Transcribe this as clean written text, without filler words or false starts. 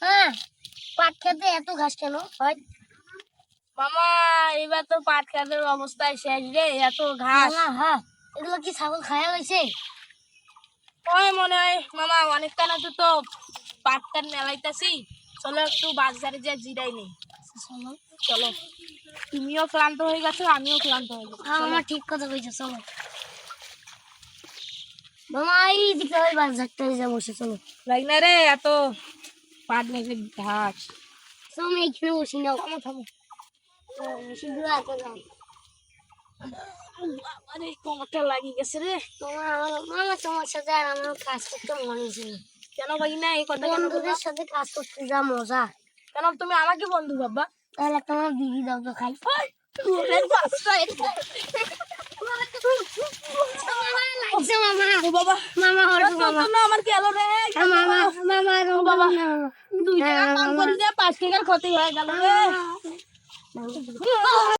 হ্যাঁ, পাট খেতে এত ঘাস কেন হয়? মামা এবার তো পাট খেতের অবস্থায় শেষ রে, এত ঘাস। মামা হ্যাঁ, এগুলো কি ছাগল খায়া হয়েছে? ওই মনে হয় মামা অনেকক্ষণ আছে তো পাট টাট মেলাইতেছি, চলো একটু বাজারে যা জিরাই নেই। চলো। চলো, তুমিও ক্লান্ত হয়ে গেছো, আমিও ক্লান্ত হয়ে গেছি। হ্যাঁ চলো। মামা, ঠিক কথা কইছো, চলো। মামা এই দিকে ওই বাজারটা যা বসে, চলো। লাগ না রে এত পাট মেঘে ঘাস। চলো আমি এইখানে বসি না। থামো থামো। শীঘ্র আগে যাও। আরে কোমরটা লাগিয়ে গেছে রে। মামা তোমার সাথে আর আমার কাজ করতে মনে ছিল। কেন ভাই না এই কথা কেন বলবা? বন্ধুদের সাথে কাজ করতে যা মজা। কেন তুমি আমাকে বন্ধু বাবা? তাহলে একটা আমার বিড়ি দাও তো খাই। লাগছে মামা। ও বাবা, মামা ওর মামা। আমার গেল রে। মামা মামা ও বাবা, মামা। 2 টাকা কাম করে দিয়ে 5 টাকার ক্ষতি হয়ে গেল রে।